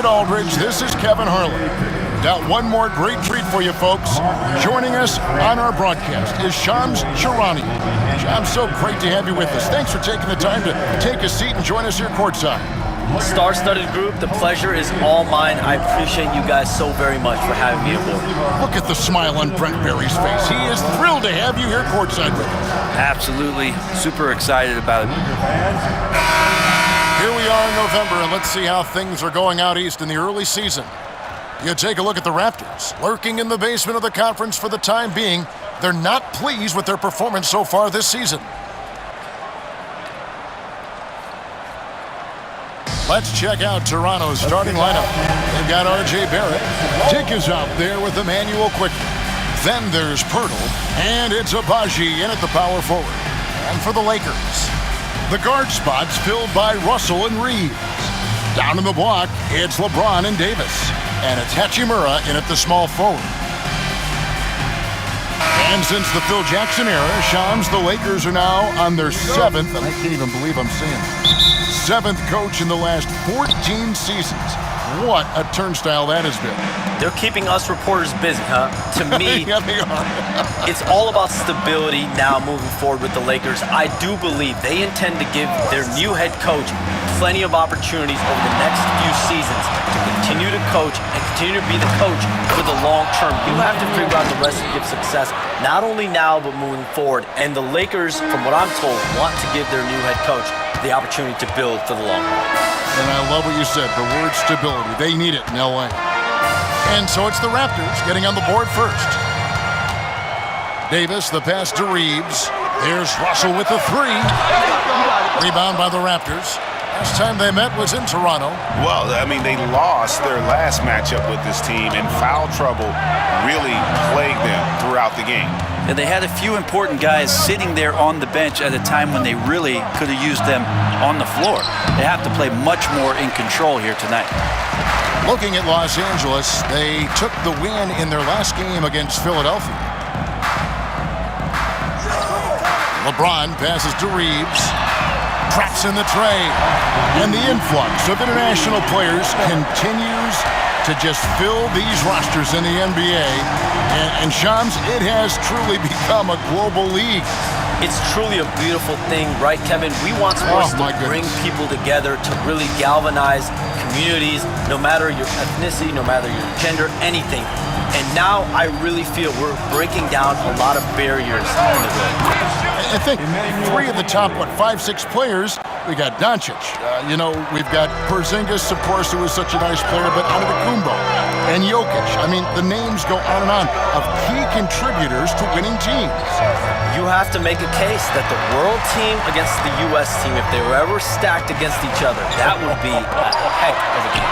Aldridge, this is Kevin Harlan. Got one more great treat for you folks. Joining us on our broadcast is Shams Charania. Shams, so great to have you with us. Thanks for taking the time to take a seat and join us here courtside. Star-studded group, the pleasure is all mine. I appreciate you guys so very much for having me aboard. Look at the smile on Brent Berry's face. He is thrilled to have you here courtside with us. Absolutely. Super excited about it. Here we are in November, and let's see how things are going out east in the early season. You take a look at the Raptors, lurking in the basement of the conference for the time being. They're not pleased with their performance so far this season. Let's check out Toronto's starting lineup. They've got R.J. Barrett. Dick is out there with Emmanuel Quickly. Then there's Pirtle, and it's Abaji in at the power forward. And for the Lakers, the guard spots filled by Russell and Reeves. Down in the block, it's LeBron and Davis. And it's Hachimura in at the small forward. And since the Phil Jackson era, Shams, the Lakers are now on their seventh, and I can't even believe I'm saying this, seventh coach in the last 14 seasons. What a turnstile that has been. They're keeping us reporters busy, huh? To me, Yeah, they are. it's all about stability now moving forward with the Lakers. I do believe they intend to give their new head coach plenty of opportunities over the next few seasons to continue to coach and continue to be the coach for the long term. You have to figure out the recipe of success, not only now, but moving forward. And the Lakers, from what I'm told, want to give their new head coach the opportunity to build for the long run. And I love what you said, the word stability. They need it in L.A. And so it's the Raptors getting on the board first. Davis, the pass to Reeves. There's Russell with the three. Rebound by the Raptors. Last time they met was in Toronto. Well, I mean, they lost their last matchup with this team, and foul trouble really plagued them throughout the game. And they had a few important guys sitting there on the bench at a time when they really could have used them on the floor. They have to play much more in control here tonight. Looking at Los Angeles, they took the win in their last game against Philadelphia. LeBron passes to Reeves. Traps in the tray. And the influx of international players continues to just fill these rosters in the NBA. And Shams, it has truly become a global league. It's truly a beautiful thing, right, Kevin? We want sports to bring people together, to really galvanize communities, no matter your ethnicity, no matter your gender, anything. And now I really feel we're breaking down a lot of barriers in the way. I think three of the top, 5-6 players, we got Doncic. We've got Porzingis, of course, who is such a nice player, but Antetokounmpo and Jokic. I mean, the names go on and on of key contributors to winning teams. You have to make a case that the world team against the U.S. team, if they were ever stacked against each other, that would be a heck of a game.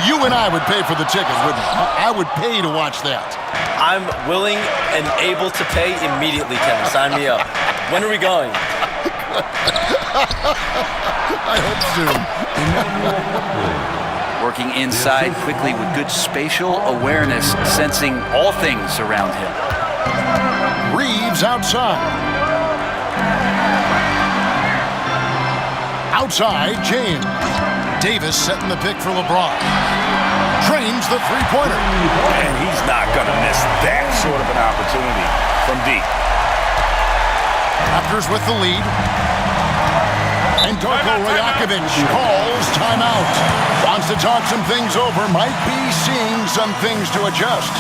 You and I would pay for the tickets, wouldn't we? I would pay to watch that. I'm willing and able to pay immediately, Kevin. Sign me up. When are we going? I hope soon. Working inside quickly with good spatial awareness, sensing all things around him. Reeves outside. Outside, James. Davis setting the pick for LeBron. Trains the three-pointer. And he's not going to miss that sort of an opportunity from deep. Raptors with the lead. And Darko Rajakovic calls timeout. Wants to talk some things over. Might be seeing some things to adjust.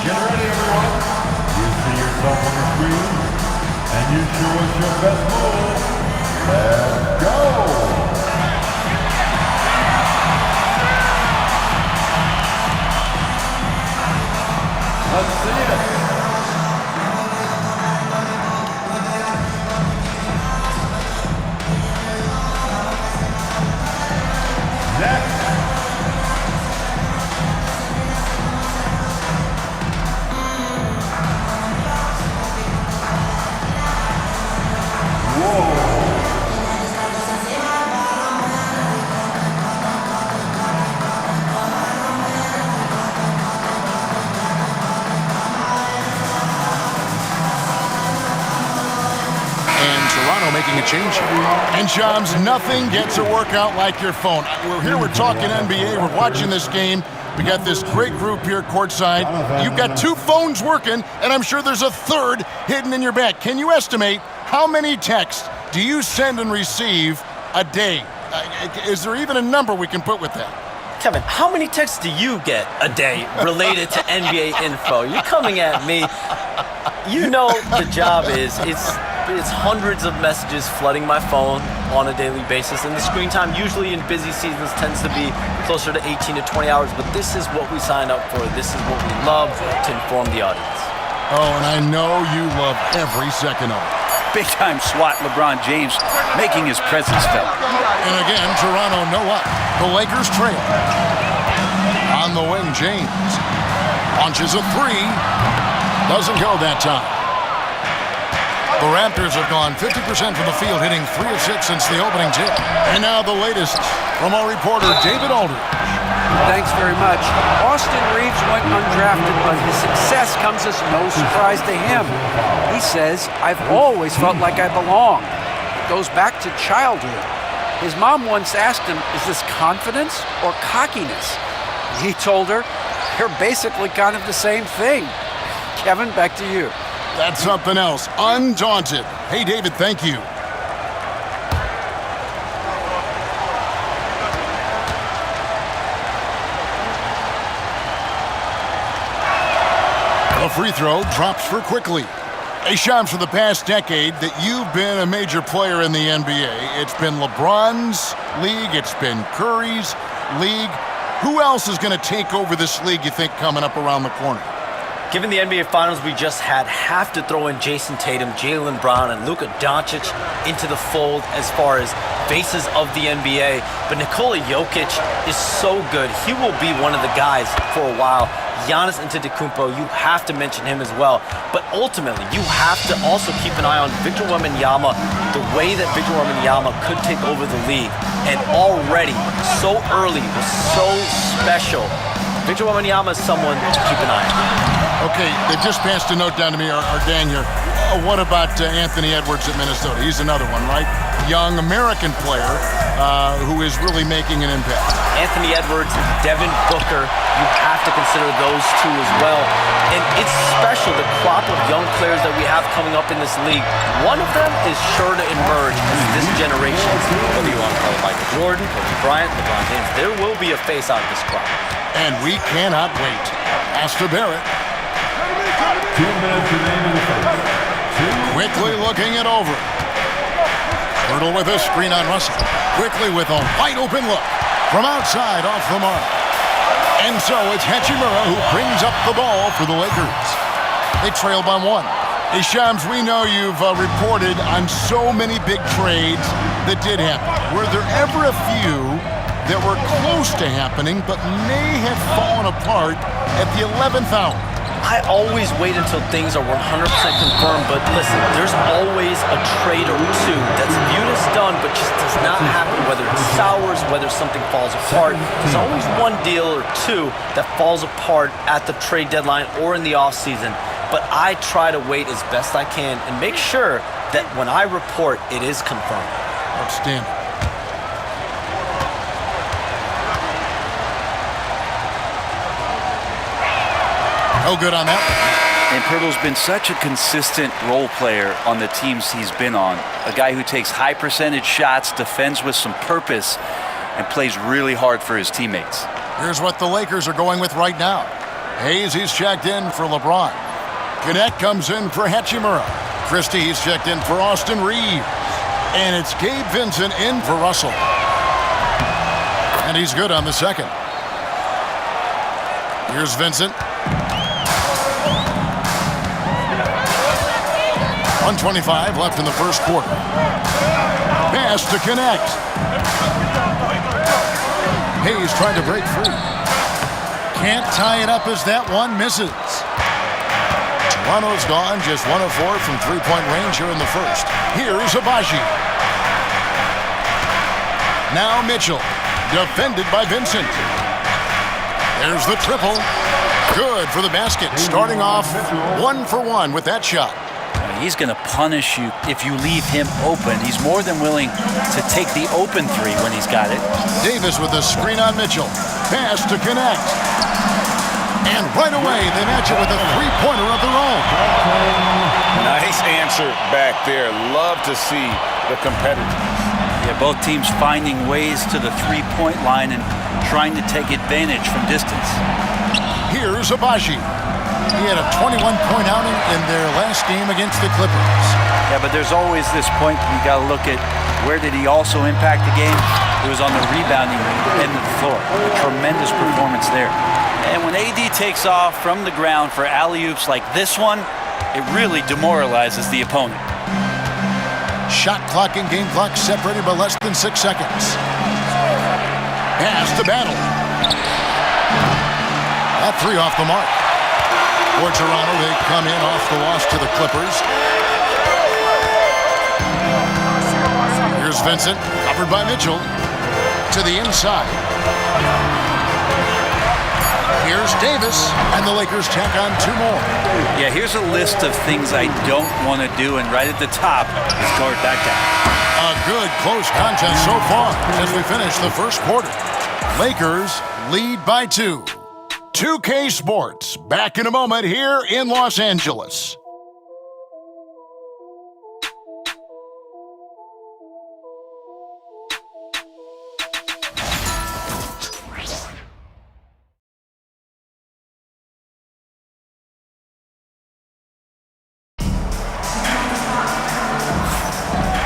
Get ready, everyone. You see yourself on the screen, and you show us your best move. Let's go. Let's see it. Next. change here. And Shams, nothing gets a workout like your phone. We're here, we're talking NBA, we're watching this game. We got this great group here courtside. You've got 2 phones working, and I'm sure there's a third hidden in your bag. Can you estimate how many texts do you send and receive a day? Is there even a number we can put with that? Kevin, how many texts do you get a day related to NBA info? You're coming at me. You know the job is, it's hundreds of messages flooding my phone on a daily basis, and the screen time usually in busy seasons tends to be closer to 18 to 20 hours, but this is what we signed up for. This is what we love to inform the audience. Oh, and I know you love every second of it. Big-time SWAT LeBron James making his presence felt. And again, Toronto no up. The Lakers trail. On the wing, James launches a 3. Doesn't go that time. The Raptors have gone 50% from the field, hitting 3 of 6 since the opening tip. And now the latest from our reporter, David Aldridge. Thanks very much. Austin Reeves went undrafted, but his success comes as no surprise to him. He says, "I've always felt like I belong." It goes back to childhood. His mom once asked him, "Is this confidence or cockiness?" He told her, "They're basically kind of the same thing." Kevin, back to you. That's something else. Undaunted. Hey, David, thank you. The free throw drops for Quickly. Hey, Shams, for the past decade that you've been a major player in the NBA, it's been LeBron's league, it's been Curry's league. Who else is going to take over this league, you think, coming up around the corner? Given the NBA Finals we just had, have to throw in Jason Tatum, Jaylen Brown, and Luka Doncic into the fold as far as faces of the NBA. But Nikola Jokic is so good. He will be one of the guys for a while. Giannis Antetokounmpo, you have to mention him as well. But ultimately, you have to also keep an eye on Victor Wembanyama, the way that Victor Wembanyama could take over the league. And already, so early, was so special. Victor Wembanyama is someone to keep an eye on. Okay, they just passed a note down to me, our gang here. What about Anthony Edwards at Minnesota? He's another one, right? Young American player who is really making an impact. Anthony Edwards, Devin Booker, you have to consider those 2 as well. And it's special, the crop of young players that we have coming up in this league. One of them is sure to emerge as this generation, whether you want to call it Michael Jordan, Kobe Bryant, LeBron James, there will be a face out of this crop. And we cannot wait. Asta Barrett. 2 minutes remaining in the first. Quickly looking it over. Hurdle with a screen on Russell. Quickly with a wide open look. From outside off the mark. And so it's Hachimura who brings up the ball for the Lakers. They trail by 1. Hey, Shams, we know you've reported on so many big trades that did happen. Were there ever a few that were close to happening but may have fallen apart at the 11th hour? I always wait until things are 100% confirmed, but listen, there's always a trade or 2 that's viewed as done, but just does not happen, whether it sours, whether something falls apart. There's always 1 deal or 2 that falls apart at the trade deadline or in the offseason, but I try to wait as best I can and make sure that when I report, it is confirmed. Outstanding. No good on that. And Pirtle's been such a consistent role player on the teams he's been on. A guy who takes high percentage shots, defends with some purpose, and plays really hard for his teammates. Here's what the Lakers are going with right now. Hayes, he's checked in for LeBron. Gannett comes in for Hachimura. Christie, he's checked in for Austin Reeves. And it's Gabe Vincent in for Russell. And he's good on the second. Here's Vincent. 1:25 left in the first quarter. Pass to connect. Hayes trying to break free. Can't tie it up as that one misses. Toronto's gone just 1 of 4 from three-point range here in the first. Here's Abaji. Now Mitchell, defended by Vincent. There's the triple. Good for the basket. Starting off 1 for 1 with that shot. He's going to punish you if you leave him open. He's more than willing to take the open three when he's got it. Davis with a screen on Mitchell. Pass to connect. And right away, they match it with a three-pointer of their own. Nice answer back there. Love to see the competitiveness. Yeah, both teams finding ways to the three-point line and trying to take advantage from distance. Here's Abaji. He had a 21-point outing in their last game against the Clippers. Yeah, but there's always this point you got to look at where did he also impact the game? It was on the rebounding end of the floor. A tremendous performance there. And when AD takes off from the ground for alley-oops like this one, it really demoralizes the opponent. Shot clock and game clock separated by less than 6 seconds. Pass to Battle. That three off the mark. For Toronto, they come in off the loss to the Clippers. Here's Vincent, covered by Mitchell. To the inside. Here's Davis, and the Lakers tack on 2 more. Yeah, here's a list of things I don't want to do, and right at the top is guard that guy. A good close contest so far as we finish the first quarter. Lakers lead by 2. 2K Sports, back in a moment here in Los Angeles.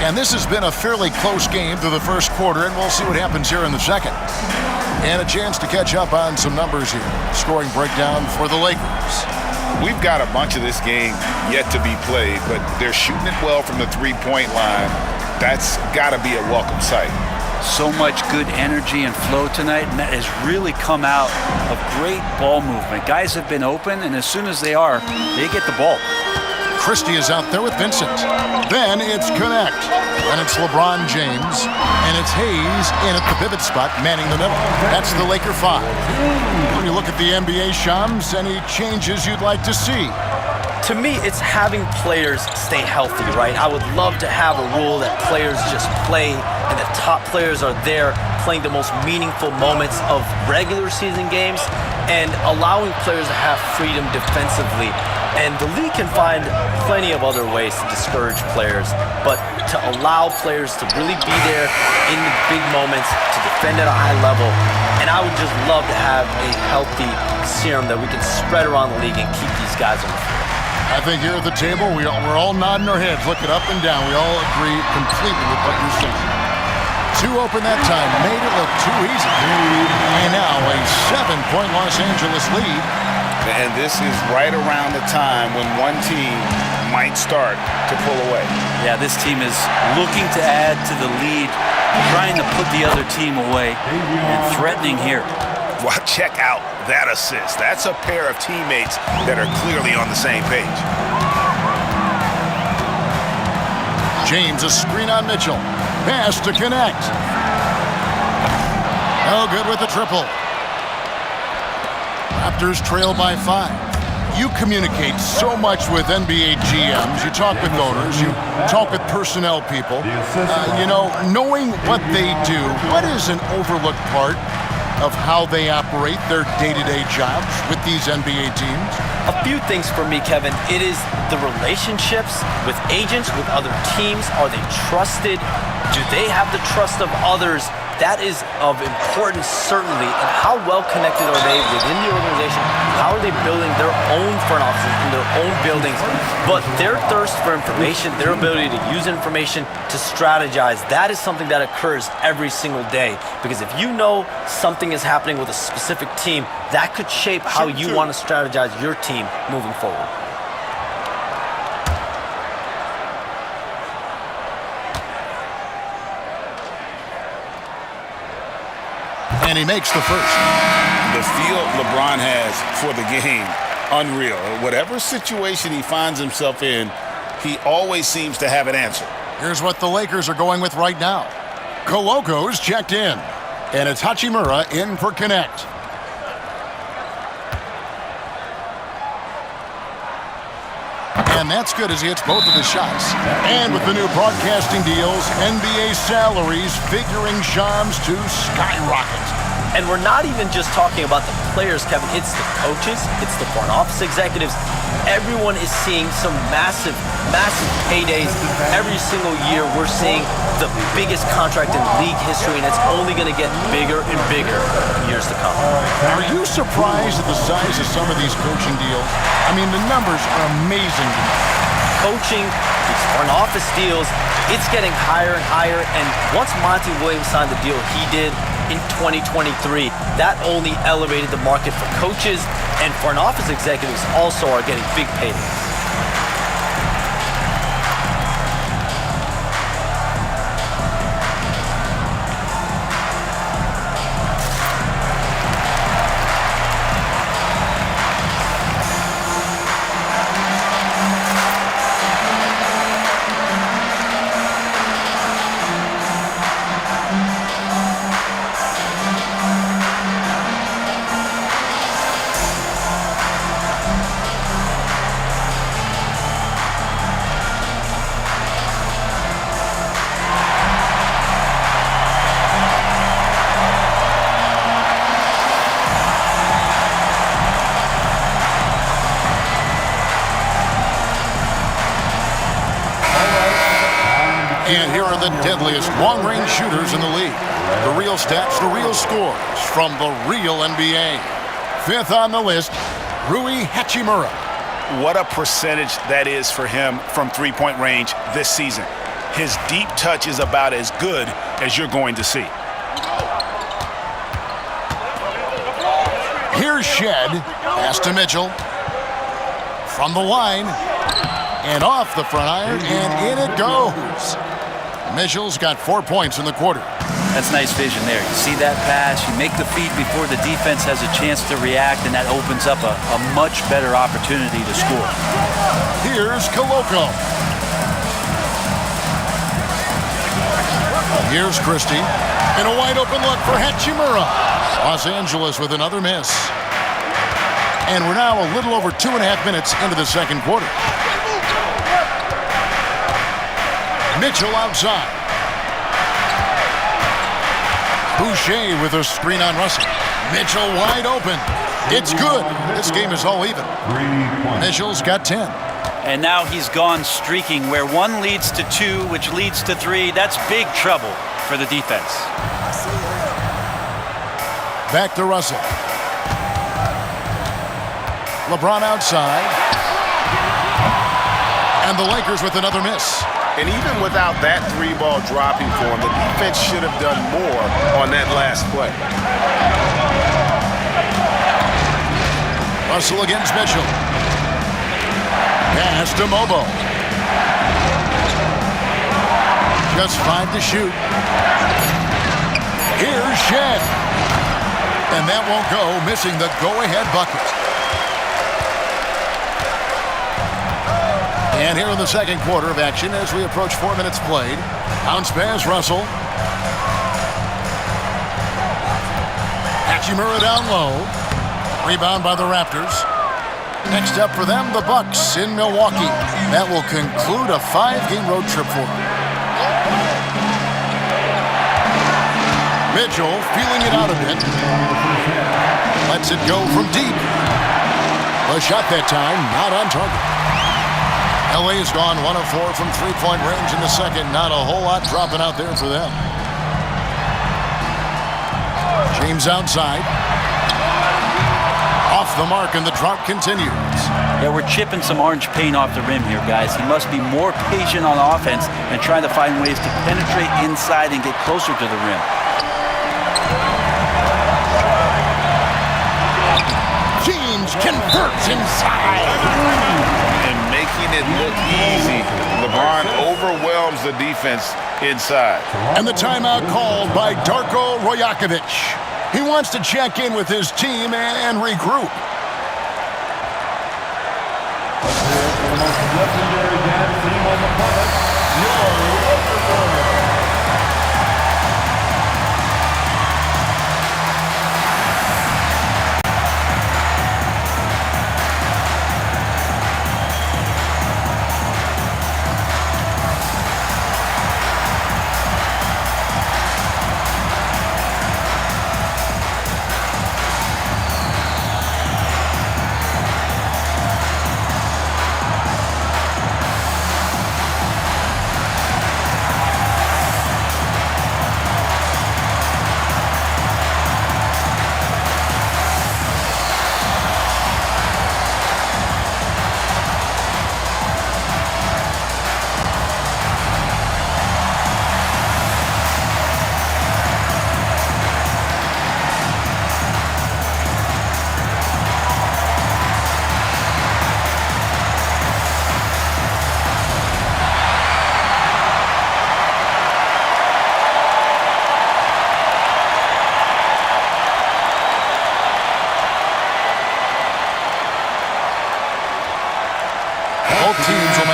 And this has been a fairly close game through the first quarter, and we'll see what happens here in the second. And a chance to catch up on some numbers here. Scoring breakdown for the Lakers. We've got a bunch of this game yet to be played, but they're shooting it well from the three-point line. That's got to be a welcome sight. So much good energy and flow tonight, and that has really come out of great ball movement. Guys have been open, and as soon as they are, they get the ball. Christie is out there with Vincent. Then it's Connect. Then it's LeBron James. And it's Hayes in at the pivot spot, manning the middle. That's the Laker 5. When you look at the NBA, Shams, any changes you'd like to see? To me, it's having players stay healthy, right? I would love to have a rule that players just play and the top players are there playing the most meaningful moments of regular season games and allowing players to have freedom defensively. And the league can find plenty of other ways to discourage players, but to allow players to really be there in the big moments, to defend at a high level. And I would just love to have a healthy serum that we can spread around the league and keep these guys on the floor. I think here at the table, we're all nodding our heads, looking up and down. We all agree completely with what you're saying. 2 open that time, made it look too easy. And now a 7-point Los Angeles lead. And this is right around the time when one team might start to pull away. Yeah, this team is looking to add to the lead, trying to put the other team away, and threatening here. Well, check out that assist. That's a pair of teammates that are clearly on the same page. James, a screen on Mitchell. Pass to Connect. No good with the triple. Raptors trail by 5. You communicate so much with NBA GMs. You talk with owners. You talk with personnel people. Knowing what they do, what is an overlooked part of how they operate their day-to-day jobs with these NBA teams? A few things for me, Kevin. It is the relationships with agents, with other teams. Are they trusted? Do they have the trust of others? That is of importance, certainly. And how well connected are they within the organization? How are they building their own front offices in their own buildings? But their thirst for information, their ability to use information to strategize, that is something that occurs every single day. Because if you know something is happening with a specific team, that could shape how you want to strategize your team moving forward. And he makes the first. The feel LeBron has for the game, unreal. Whatever situation he finds himself in, he always seems to have an answer. Here's what the Lakers are going with right now. Koloko's checked in. And it's Hachimura in for Connect. And and that's good as he hits both of his shots. And with the new broadcasting deals, NBA salaries figuring Shams to skyrocket. And we're not even just talking about the players, Kevin. It's the coaches. It's the front office executives. Everyone is seeing some massive, massive paydays. Every single year, we're seeing the biggest contract in league history, and it's only going to get bigger and bigger in years to come. Are you surprised at the size of some of these coaching deals? I mean, the numbers are amazing. Coaching, these front office deals, it's getting higher and higher. And once Monty Williams signed the deal he did in 2023, that only elevated the market for coaches, and front office executives also are getting big paydays. And here are the deadliest long-range shooters in the league. The real stats, the real scores from the real NBA. Fifth on the list, Rui Hachimura. What a percentage that is for him from three-point range this season. His deep touch is about as good as you're going to see. Here's Shed. Pass to Mitchell. From the line. And off the front iron, and in it goes. Mitchell's got 4 points in the quarter. That's nice vision there. You see that pass, you make the feed before the defense has a chance to react, and that opens up a much better opportunity to score. Here's Koloko. Here's Christie. And a wide open look for Hachimura. Los Angeles with another miss. And we're now a little over 2.5 minutes into the second quarter. Mitchell outside. Boucher with a screen on Russell. Mitchell wide open. It's good. This game is all even. Mitchell's got 10. And now he's gone streaking where one leads to 2, which leads to 3. That's big trouble for the defense. Back to Russell. LeBron outside. And the Lakers with another miss. And even without that three-ball dropping for him, the defense should have done more on that last play. Russell against Mitchell. Pass to Mobo. Just 5 to shoot. Here's Shed. And that won't go, missing the go-ahead bucket. And here in the second quarter of action as we approach 4 minutes played. Bounce pass, Russell. Hachimura down low. Rebound by the Raptors. Next up for them, the Bucks in Milwaukee. That will conclude a 5-game road trip for them. Mitchell feeling it out a bit. Lets it go from deep. A shot that time, not on target. LA's gone 1 of 4 from three-point range in the second. Not a whole lot dropping out there for them. James outside. Off the mark, and the drought continues. Yeah, we're chipping some orange paint off the rim here, guys. He must be more patient on offense and trying to find ways to penetrate inside and get closer to the rim. James converts inside. And making it look easy. LeBron overwhelms the defense inside. And the timeout called by Darko Rojakovic. He wants to check in with his team and regroup. The most legendary dance team on the planet, your Raptors.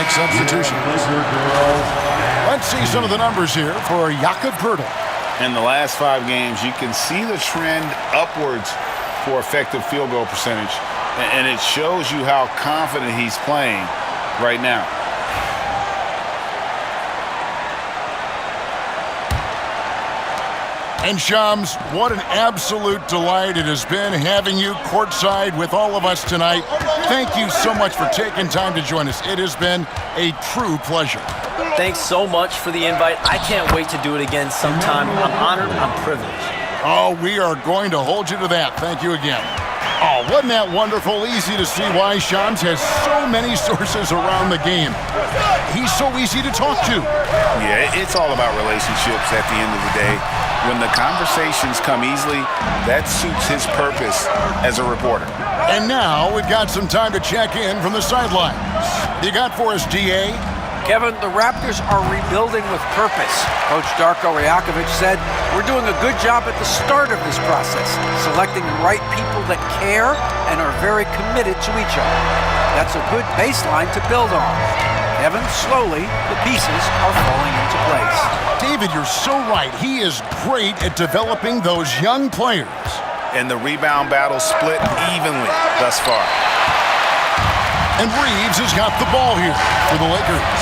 make substitutions. Let's see some of the numbers here for Jakob Poeltl. In the last 5 games, you can see the trend upwards for effective field goal percentage, and it shows you how confident he's playing right now. And Shams, what an absolute delight it has been having you courtside with all of us tonight. Thank you so much for taking time to join us. It has been a true pleasure. Thanks so much for the invite. I can't wait to do it again sometime. I'm honored. I'm privileged. Oh, we are going to hold you to that. Thank you again. Oh, wasn't that wonderful? Easy to see why Shams has so many sources around the game. He's so easy to talk to. Yeah, it's all about relationships at the end of the day. When the conversations come easily, that suits his purpose as a reporter. And now we've got some time to check in from the sidelines. You got for us, DA? Kevin, the Raptors are rebuilding with purpose. Coach Darko Rajakovic said, "We're doing a good job at the start of this process, selecting the right people that care and are very committed to each other. That's a good baseline to build on." Kevin, slowly, the pieces are falling into place. David, you're so right. He is great at developing those young players. And the rebound battle split evenly thus far. And Reeves has got the ball here for the Lakers.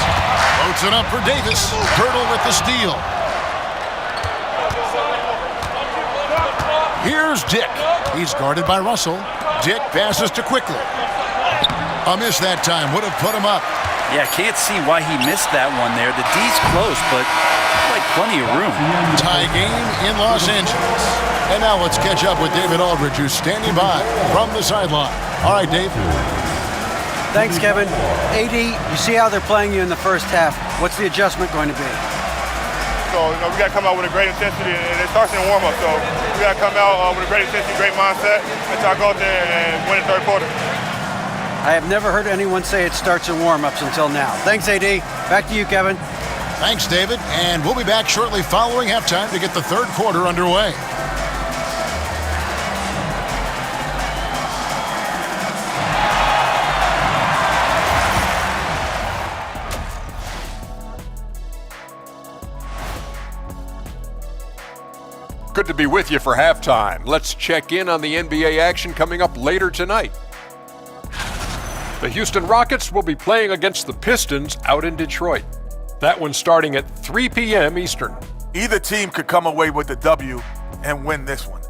Floats it up for Davis. Poeltl with the steal. Here's Dick. He's guarded by Russell. Dick passes to Quickly. A miss that time. Would have put him up. Yeah, can't see why he missed that one there. The D's close, but like plenty of room. Tie game in Los Angeles. And now let's catch up with David Aldridge, who's standing by from the sideline. All right, Dave. Thanks, Kevin. AD, you see how they're playing you in the first half. What's the adjustment going to be? So, we got to come out with a great intensity, and it starts in warm-up. So, we got to come out with a great intensity, great mindset, and try to go out there and win the third quarter. I have never heard anyone say it starts in warm-ups until now. Thanks, AD. Back to you, Kevin. Thanks, David. And we'll be back shortly following halftime to get the third quarter underway. Good to be with you for halftime. Let's check in on the NBA action coming up later tonight. The Houston Rockets will be playing against the Pistons out in Detroit. That one's starting at 3 p.m. Eastern. Either team could come away with the W and win this one.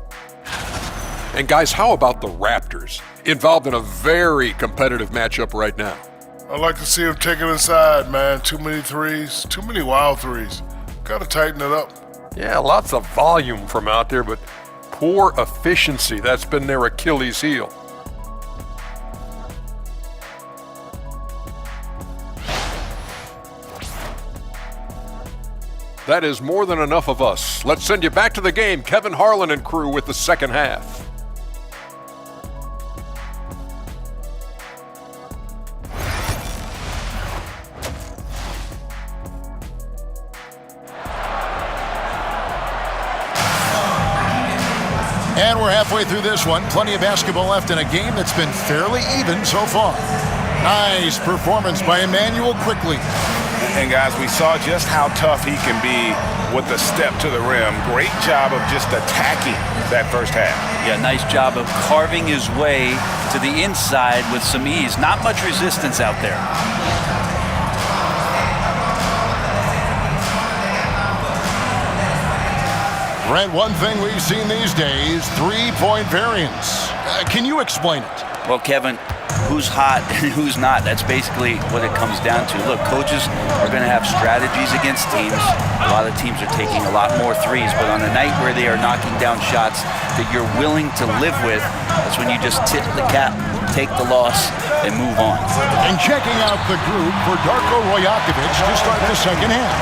And guys, how about the Raptors? Involved in a very competitive matchup right now. I'd like to see them take it inside, man. Too many threes, too many wild threes. Got to tighten it up. Yeah, lots of volume from out there, but poor efficiency. That's been their Achilles heel. That is more than enough of us. Let's send you back to the game. Kevin Harlan and crew with the second half. And we're halfway through this one. Plenty of basketball left in a game that's been fairly even so far. Nice performance by Emmanuel Quickly. And guys, we saw just how tough he can be with the step to the rim. Great job of just attacking that first half. Yeah, nice job of carving his way to the inside with some ease. Not much resistance out there. Brent, one thing we've seen these days, three-point variance. Can you explain it? Well, Kevin, who's hot and who's not? That's basically what it comes down to. Look, coaches are going to have strategies against teams. A lot of teams are taking a lot more threes, but on a night where they are knocking down shots that you're willing to live with, that's when you just tip the cap, take the loss, and move on. And checking out the group for Darko Rajakovic to start the second half.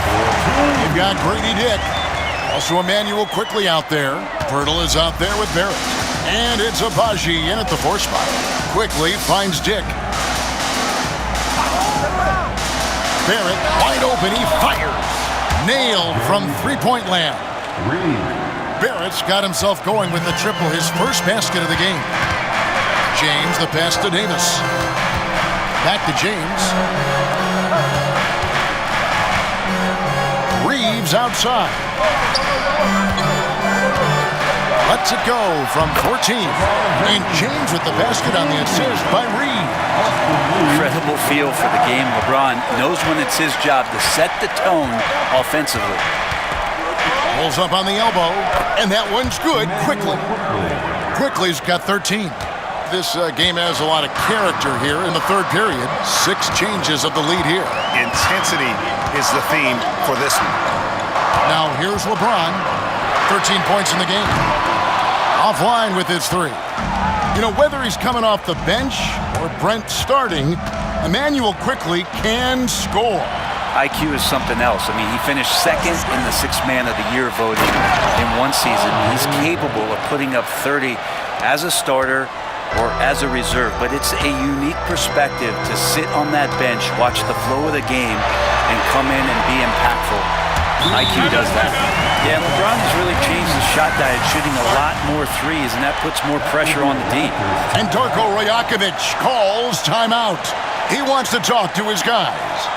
You've got Grady Dick. Also Emmanuel Quickly out there. Poeltl is out there with Barrett. And it's Abaji in at the 4 spot. Quickly finds Dick. Barrett wide open. He fires. Nailed from three-point land. Barrett's got himself going with the triple, his first basket of the game. James, the pass to Davis. Back to James. Reeves outside. Lets it go from 14. And James with the basket on the assist by Reeves. Incredible feel for the game. LeBron knows when it's his job to set the tone offensively. Pulls up on the elbow, and that one's good. Quickly's got 13. This game has a lot of character here in the third period. 6 changes of the lead here. Intensity is the theme for this one. Now here's LeBron. 13 points in the game. Offline with his 3. You know, whether he's coming off the bench or Brent starting, Emmanuel Quickly can score. IQ is something else. I mean, he finished second in the Sixth Man of the Year voting in one season. He's capable of putting up 30 as a starter or as a reserve, but it's a unique perspective to sit on that bench, watch the flow of the game, and come in and be impactful. IQ does that. Yeah, LeBron has really changed his shot diet, shooting a lot more threes, and that puts more pressure on the D. And Darko Rajakovic calls timeout. He wants to talk to his guys.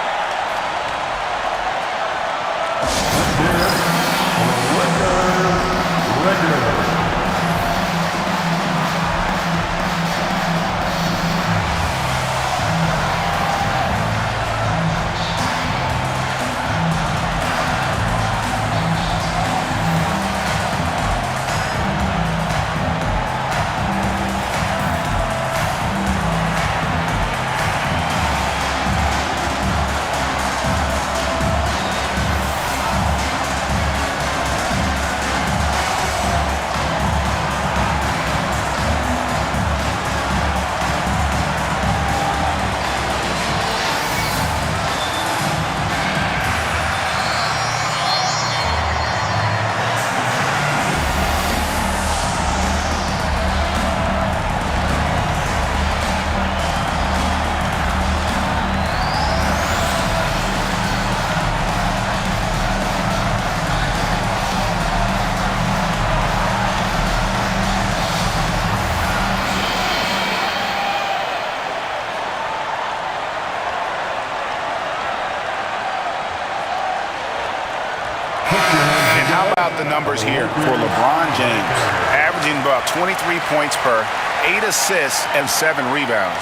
The numbers here for LeBron James, averaging about 23 points per, 8 assists, and 7 rebounds.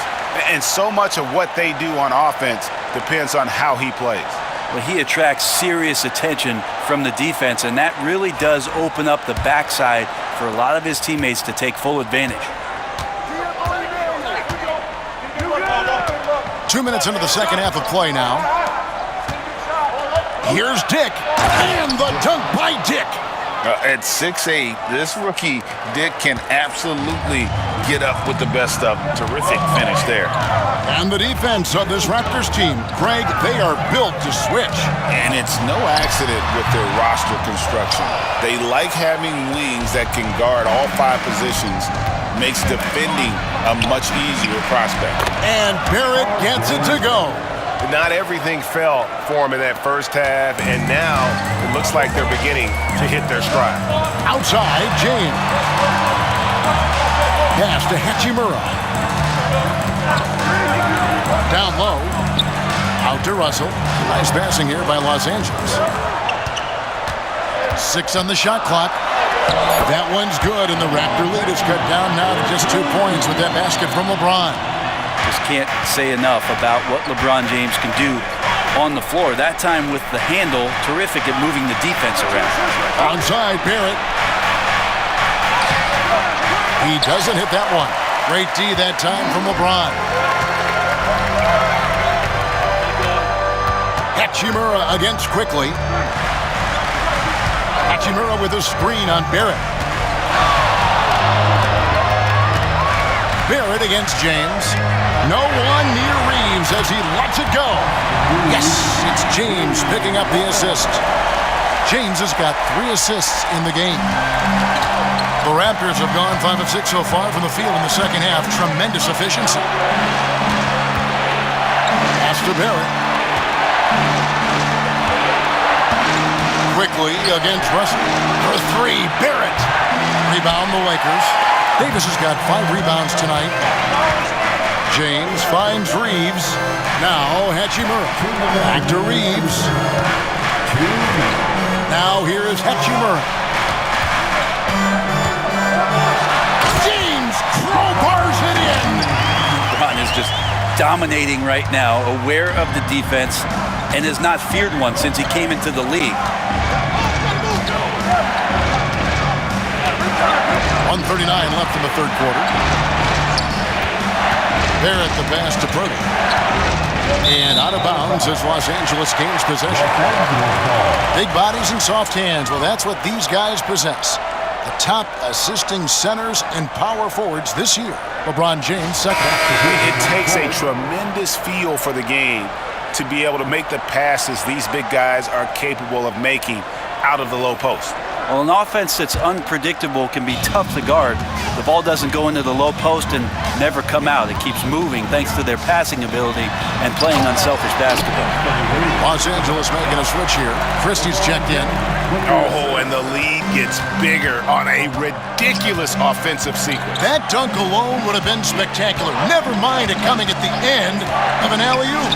And so much of what they do on offense depends on how he plays. Well, he attracts serious attention from the defense, and that really does open up the backside for a lot of his teammates to take full advantage. 2 minutes into the second half of play now. Here's Dick, and the dunk by Dick. At 6'8", this rookie, Dick, can absolutely get up with the best of them. Terrific finish there. And the defense of this Raptors team, Greg, they are built to switch. And it's no accident with their roster construction. They like having wings that can guard all 5 positions. Makes defending a much easier prospect. And Barrett gets it to go. Not everything fell for them in that first half, and now it looks like they're beginning to hit their stride. Outside, James. Pass to Hachimura. Down low. Out to Russell. Nice passing here by Los Angeles. 6 on the shot clock. That one's good, and the Raptor lead is cut down now to just 2 points with that basket from LeBron. Just can't say enough about what LeBron James can do on the floor. That time with the handle, terrific at moving the defense around. Onside, Barrett. He doesn't hit that one. Great D that time from LeBron. Hachimura against Quickly. Hachimura with a screen on Barrett. Barrett against James. No one near Reeves as he lets it go. Yes, it's James picking up the assist. James has got 3 assists in the game. The Raptors have gone 5 of 6 so far from the field in the second half. Tremendous efficiency. Pass to Barrett. Quickly against Russell. For 3, Barrett. Rebound the Lakers. Davis has got 5 rebounds tonight. James finds Reeves. Now Hachimura. Back to Reeves. Now here is Hachimura. James crowbars it in. LeBron is just dominating right now, aware of the defense, and has not feared one since he came into the league. 1:39 left in the third quarter. Barrett the pass to Purdy. And out of bounds as Los Angeles gains possession. Big bodies and soft hands. Well, that's what these guys possess. The top assisting centers and power forwards this year. LeBron James second. It takes a tremendous feel for the game to be able to make the passes these big guys are capable of making out of the low post. Well, an offense that's unpredictable can be tough to guard. The ball doesn't go into the low post and never come out. It keeps moving thanks to their passing ability and playing unselfish basketball. Los Angeles making a switch here. Christie's checked in. Oh, and the lead gets bigger on a ridiculous offensive sequence. That dunk alone would have been spectacular. Never mind it coming at the end of an alley-oop.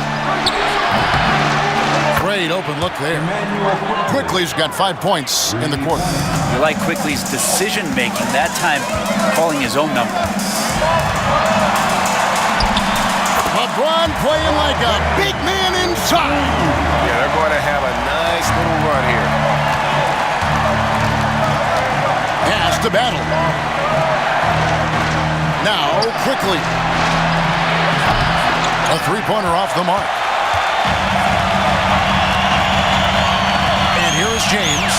Great open look there. Quickly's got 5 points in the quarter. You like Quickly's decision-making, that time calling his own number. LeBron playing like a big man inside. Yeah, they're going to have a nice little run here. Pass to Battle. Now Quickly. A three-pointer off the mark. Here is James.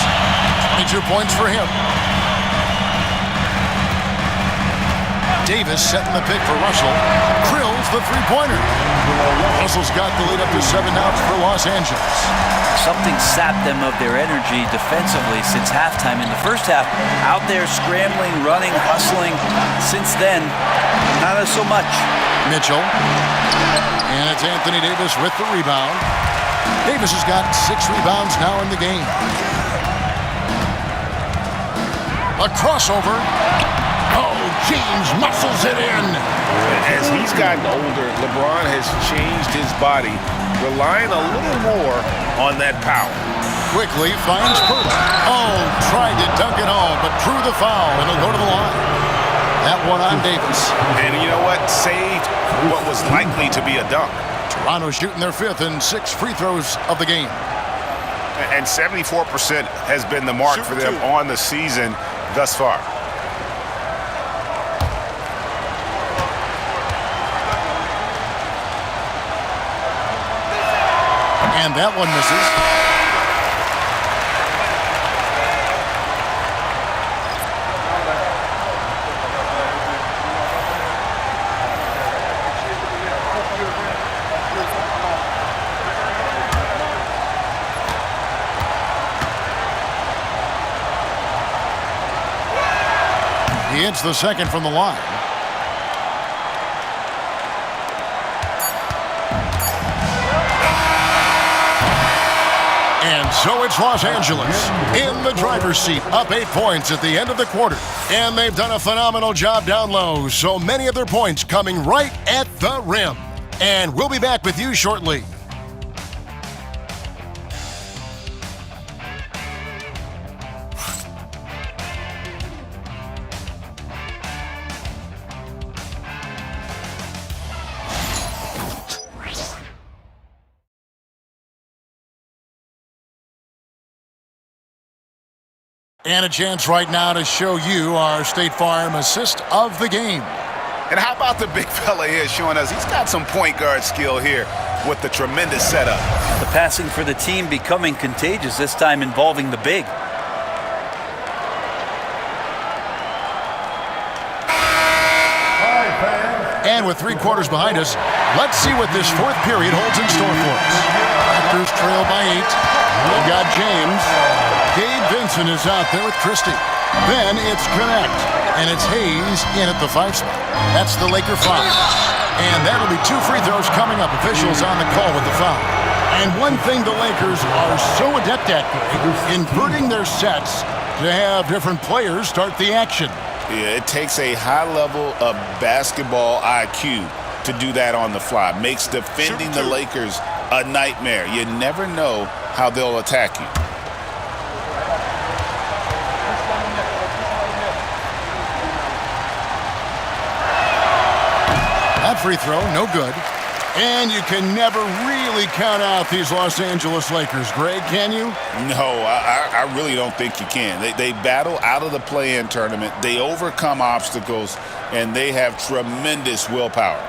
22 points for him. Davis setting the pick for Russell. Krill's the three-pointer. Russell's got the lead up to 7 now for Los Angeles. Something sapped them of their energy defensively since halftime. In the first half, out there scrambling, running, hustling. Since then, not so much. Mitchell. And it's Anthony Davis with the rebound. Davis has got 6 rebounds now in the game. A crossover. Oh, James muscles it in. As he's gotten older, LeBron has changed his body, relying a little more on that power. Quickly finds Purdy. Oh, tried to dunk it home, but drew the foul, and he'll go to the line. That one on Davis. And you know what? Saved what was likely to be a dunk. Toronto shooting their 5th and 6 free throws of the game. And 74% has been the mark for them on the season thus far. And that one misses. He hits the second from the line. And so it's Los Angeles in the driver's seat, up 8 points at the end of the quarter. And they've done a phenomenal job down low, so many of their points coming right at the rim. And we'll be back with you shortly. And a chance right now to show you our State Farm assist of the game. And how about the big fella here showing us he's got some point guard skill here with the tremendous setup. The passing for the team becoming contagious, this time involving the big. And with 3 quarters behind us, let's see what this 4th period holds in store for us. Raptors trail by 8. We've got James. Gabe Vincent is out there with Christie. Then it's Connect, and it's Hayes in at the 5 spot. That's the Laker 5. And that'll be 2 free throws coming up. Officials on the call with the foul. And one thing the Lakers are so adept at, inverting their sets to have different players start the action. Yeah, it takes a high level of basketball IQ to do that on the fly. Makes defending the Lakers a nightmare. You never know how they'll attack you. free throw, no good. And you can never really count out these Los Angeles Lakers, Greg, can you? No, I really don't think you can. They battle out of the play-in tournament. They overcome obstacles, and they have tremendous willpower.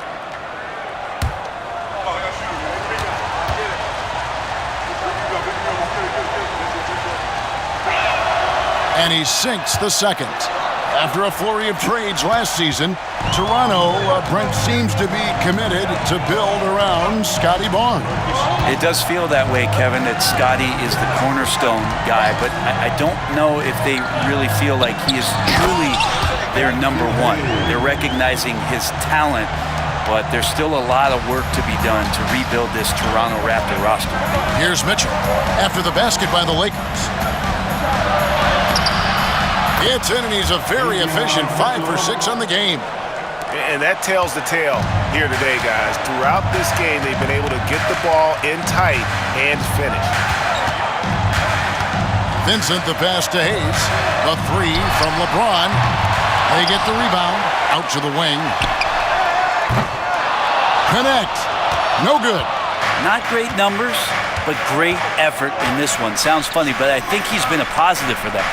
And he sinks the second. After a flurry of trades last season, Toronto, Brent, seems to be committed to build around Scotty Barnes. It does feel that way, Kevin, that Scotty is the cornerstone guy, but I don't know if they really feel like he is truly their number one. They're recognizing his talent, but there's still a lot of work to be done to rebuild this Toronto Raptor roster. Here's Mitchell after the basket by the Lakers. It's in, and he's a very efficient 5 for 6 on the game. And that tells the tale here today, guys. Throughout this game, they've been able to get the ball in tight and finish. Vincent the pass to Hayes. The three from LeBron. They get the rebound. Out to the wing. Connect. No good. Not great numbers, but great effort in this one. Sounds funny, but I think he's been a positive for them.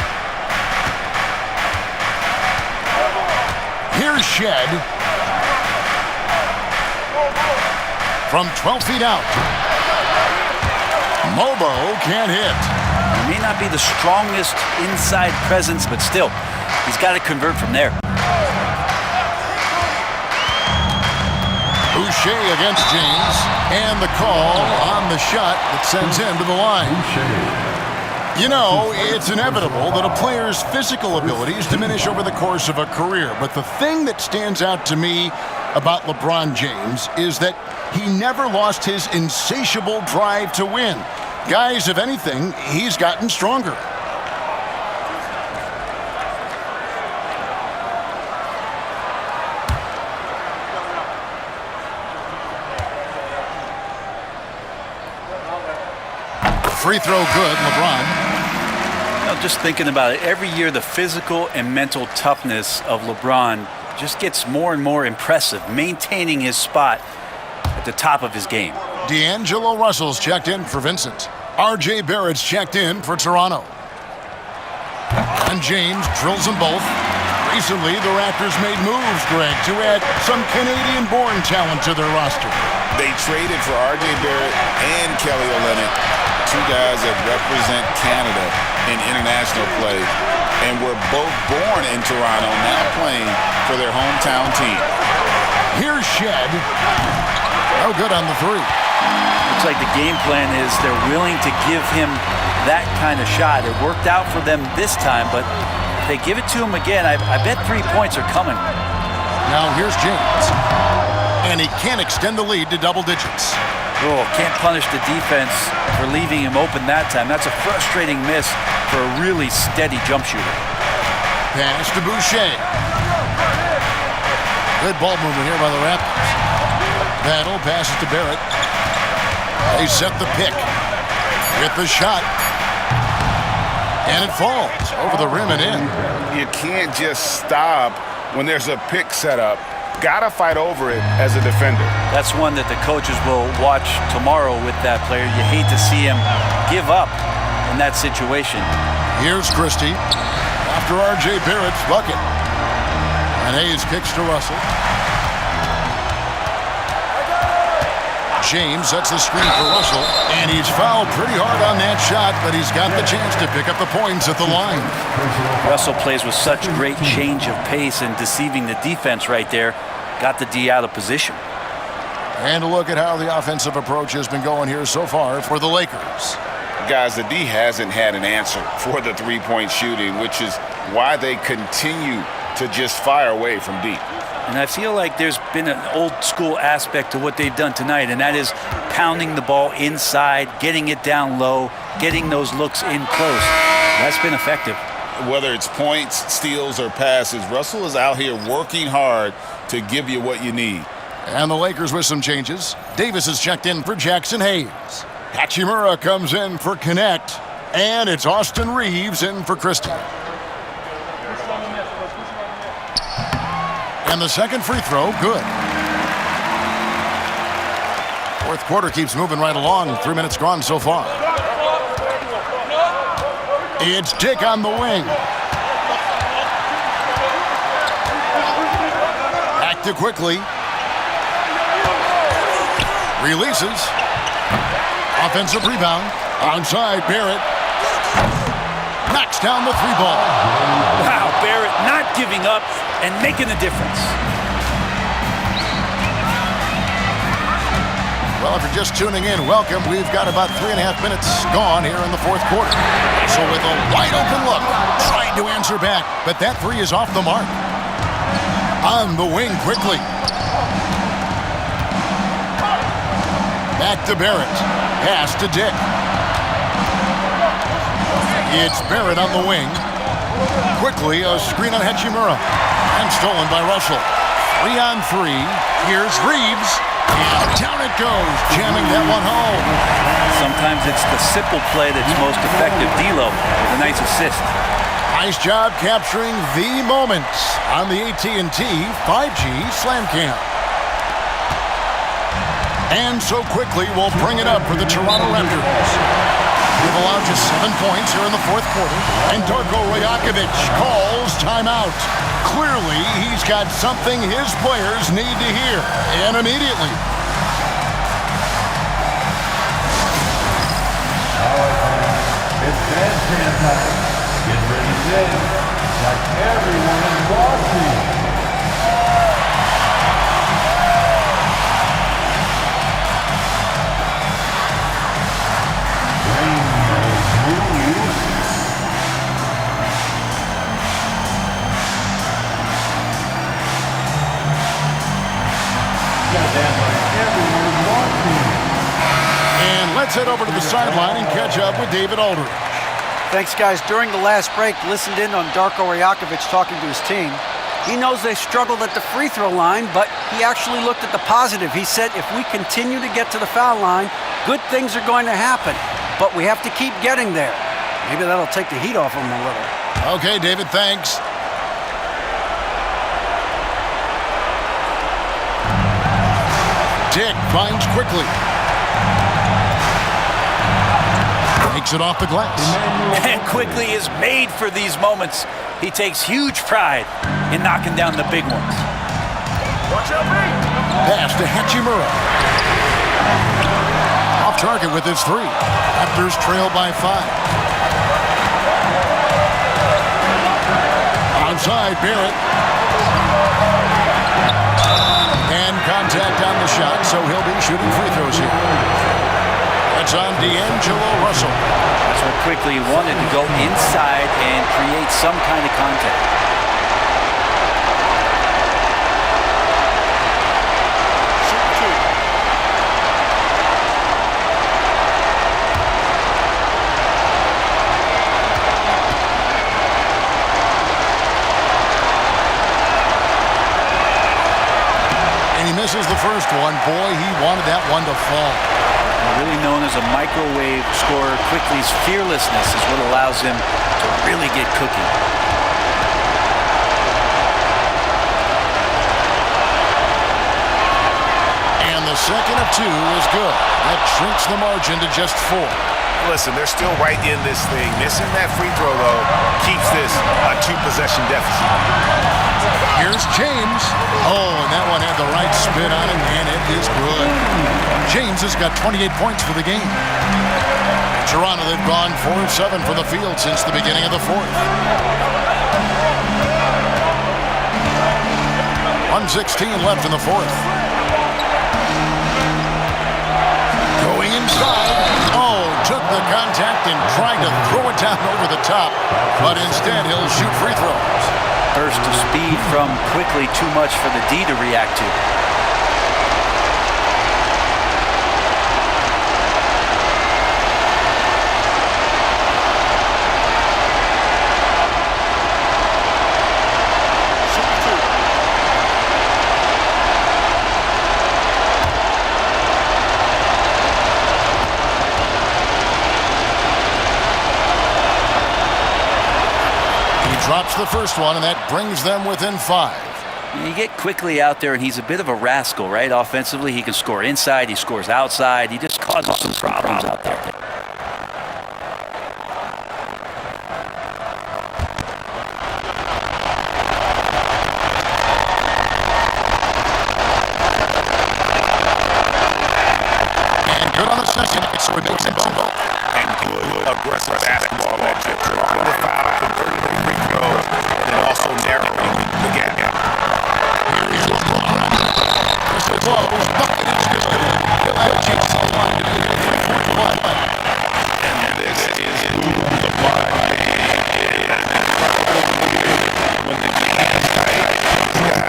Here's Shed. From 12 feet out. Mobo can't hit. He may not be the strongest inside presence, but still, he's got to convert from there. Boucher against James. And the call on the shot that sends him to the line. You know, it's inevitable that a player's physical abilities diminish over the course of a career. But the thing that stands out to me about LeBron James is that he never lost his insatiable drive to win. Guys, if anything, he's gotten stronger. Free throw good, LeBron. Just thinking about it, every year the physical and mental toughness of LeBron just gets more and more impressive, maintaining his spot at the top of his game. D'Angelo Russell's checked in for Vincent. R.J. Barrett's checked in for Toronto. And James drills them both. Recently, the Raptors made moves, Greg, to add some Canadian-born talent to their roster. They traded for R.J. Barrett and Kelly Olynyk, two guys that represent Canada in international play, and were both born in Toronto, now playing for their hometown team. Here's Shed. No good on the three. Looks like the game plan is they're willing to give him that kind of shot. It worked out for them this time, but if they give it to him again, I bet 3 points are coming. Now here's James. And he can't extend the lead to double digits. Oh, can't punish the defense for leaving him open that time. That's a frustrating miss for a really steady jump shooter. Pass to Boucher. Good ball movement here by the Raptors. Battle passes to Barrett. They set the pick. Get the shot. And it falls over the rim and in. You can't just stop when there's a pick set up. Gotta fight over it as a defender. That's one that the coaches will watch tomorrow with that player. You hate to see him give up in that situation. Here's Christie after R.J. Barrett's bucket. And Hayes kicks to Russell. James sets the screen for Russell, and he's fouled pretty hard on that shot, but he's got the chance to pick up the points at the line. Russell plays with such great change of pace and deceiving the defense right there. Got the D out of position. And a look at how the offensive approach has been going here so far for the Lakers. Guys, the D hasn't had an answer for the three-point shooting, which is why they continue to just fire away from deep. And I feel like there's been an old-school aspect to what they've done tonight, and that is pounding the ball inside, getting it down low, getting those looks in close. That's been effective. Whether it's points, steals, or passes, Russell is out here working hard to give you what you need. And the Lakers with some changes. Davis is checked in for Jackson Hayes. Hachimura comes in for Connect. And it's Austin Reeves in for Christie. And the second free throw, good. Fourth quarter keeps moving right along. 3 minutes gone so far. It's Dick on the wing. Active quickly. Releases. Offensive rebound. Onside, Barrett. Knocks down the 3-ball. Wow, Barrett not giving up and making a difference. Well, if you're just tuning in, welcome. We've got about 3.5 minutes gone here in the fourth quarter. So with a wide open look, trying to answer back, but that three is off the mark. On the wing quickly. Back to Barrett. Pass to Dick. It's Barrett on the wing. Quickly, a screen on Hachimura. And stolen by Russell. 3-on-3. Here's Reeves. And down it goes, jamming that one home. Sometimes it's the simple play that's most effective. D'Lo with a nice assist. Nice job capturing the moments on the AT&T 5G Slam Cam. And so quickly, we'll bring it up for the Toronto Raptors. They've allowed just 7 points here in the fourth quarter. And Darko Rajakovic calls timeout. Clearly, he's got something his players need to hear. And immediately. All right, it's dance time. Get ready to dance like everyone is watching. And let's head over to the sideline and catch up with David Aldridge. Thanks, guys. During the last break, listened in on Darko Rajakovic talking to his team. He knows they struggled at the free throw line, but he actually looked at the positive. He said, if we continue to get to the foul line, good things are going to happen, but we have to keep getting there. Maybe that'll take the heat off him a little. Okay, David, thanks. Dick finds quickly. Takes it off the glass. And quickly is made for these moments. He takes huge pride in knocking down the big ones. Watch out, pass to Hachimura. Off target with his 3. Raptors trail by 5. Onside, Barrett. And contact on the shot, so he'll be shooting free throws here. That's on D'Angelo Russell. That's what quickly wanted to go inside and create some kind of contact. And he misses the first one. Boy, he wanted that one to fall. Really known as a microwave scorer, Quickly's fearlessness is what allows him to really get cooking. And the second of 2 is good. That shrinks the margin to just 4. Listen, they're still right in this thing. Missing that free throw, though, keeps this a 2-possession deficit. Here's James. Oh, and that one had the right spin on it, and it is good. James has got 28 points for the game. In Toronto, they've gone 4 of 7 from the field since the beginning of the fourth. 1:16 left in the fourth. Going inside. Oh, took the contact and tried to throw it down over the top, but instead he'll shoot free throws. Burst of speed from Quickly, too much for the D to react to. Drops the first one, and that brings them within 5. You get quickly out there, and he's a bit of a rascal, right? Offensively, he can score inside, he scores outside. He just causes some problems out there. And good on the second, so it makes it both. And good aggressive basketball action. Drawing the foul, converting the free throws, and then also narrowing the gap. Here is LeBron. It's a close. Bucket is good. He'll have a chance to line to make it 3-point play. And this is LeBron James. When the game is tight, he's got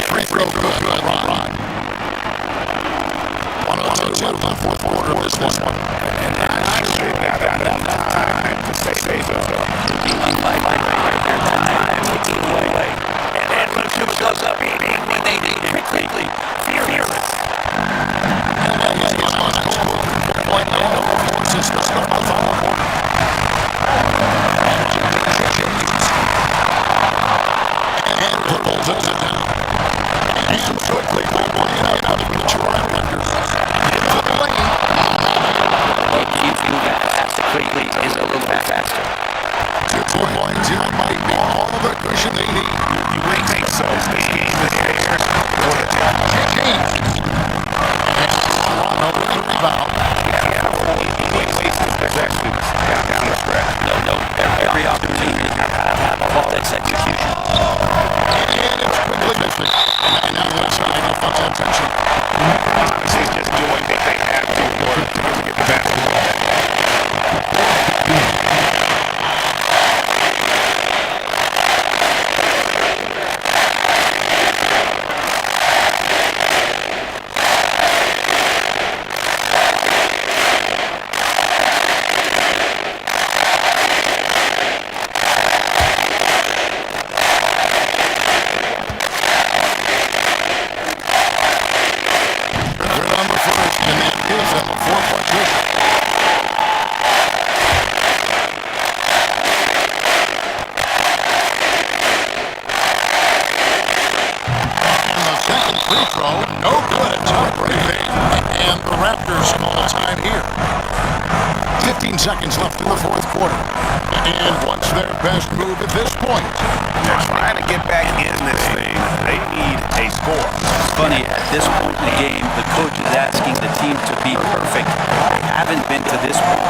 Free throw good, LeBron. 102 in the fourth quarter of this one. and not sure they've got enough time to say so. And when two goes up, when they did quickly, fearless. And then he's going to score. Point Lenovo forces the start of the fourth quarter. And the Bulls it down. And quickly, we're bringing it out of the Toronto Raptors. Into the lane. He's moving fast, quickly, is a little bit faster. 2 points here might be all of the cushion they need. You may think so. This game is theirs. James. And Toronto with the rebound. Wasted possessions down the stretch. No, every opportunity to have a flawless execution. And it's quickly missing. And now the side offensive tension. Honestly, just doing what they have to in order to get the basketball. They're on the first, and that gives them a 4-point cushion. And the second free throw, no good. Tiebreaking. And the Raptors call time here. 15 seconds left in the fourth quarter. And what's their best move at this point? They're trying to get back in this thing. They need a score. It's funny, at this point in the game, the coach is asking the team to be perfect. They haven't been to this point.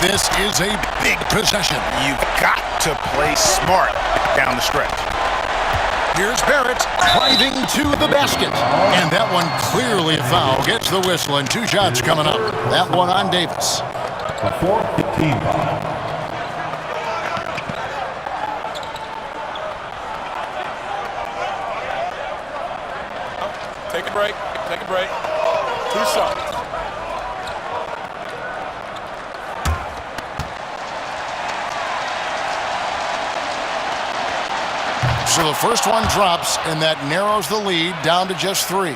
This is a big possession. You've got to play smart down the stretch. Here's Barrett driving to the basket. And that one clearly a foul. Gets the whistle and 2 shots coming up. That one on Davis. A fourth team foul. Take a break. Take a break. 2 shots. So the first one drops, and that narrows the lead down to just 3.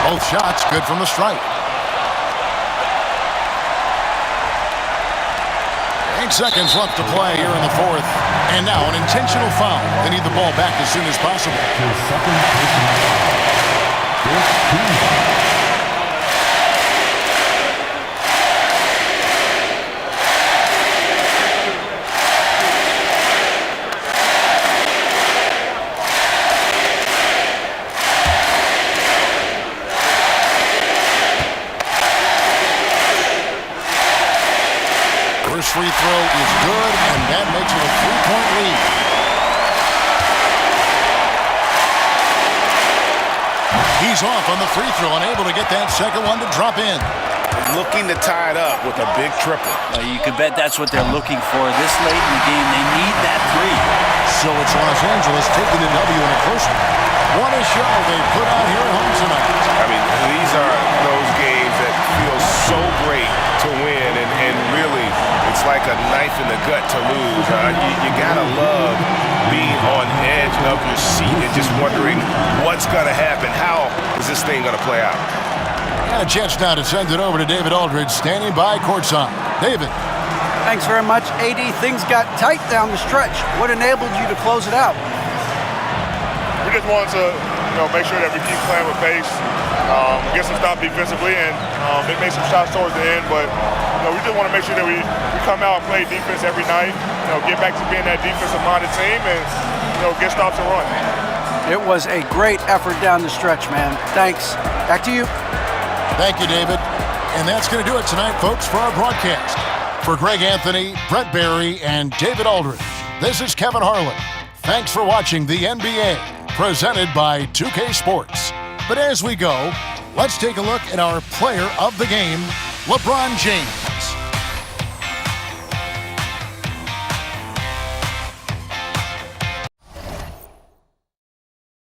Both shots good from the stripe. 9 seconds left to play here in the fourth. And now an intentional foul. They need the ball back as soon as possible. First free throw is good, and that makes it a 3-point lead. He's off on the free throw, unable to get that second one to drop in. Looking to tie it up with a big triple. You can bet that's what they're looking for this late in the game. They need that three. So it's Los Angeles taking the W in a close one. What a show they put on here at home tonight. I mean, these are those games that feel so great to win, and really, it's like a knife in the gut to lose. You gotta love being on edge of your seat and just wondering what's gonna happen. How is this thing gonna play out? And a chance now to send it over to David Aldridge, standing by courtside. David. Thanks very much, AD. Things got tight down the stretch. What enabled you to close it out? We just wanted to, make sure that we keep playing with pace, get some stop defensively, and they made some shots towards the end. But we just want to make sure that we come out and play defense every night. Get back to being that defensive-minded team, and get stops and run. It was a great effort down the stretch, man. Thanks. Back to you. Thank you, David. And that's going to do it tonight, folks, for our broadcast. For Greg Anthony, Brett Barry, and David Aldridge, this is Kevin Harlan. Thanks for watching the NBA, presented by 2K Sports. But as we go, let's take a look at our player of the game, LeBron James.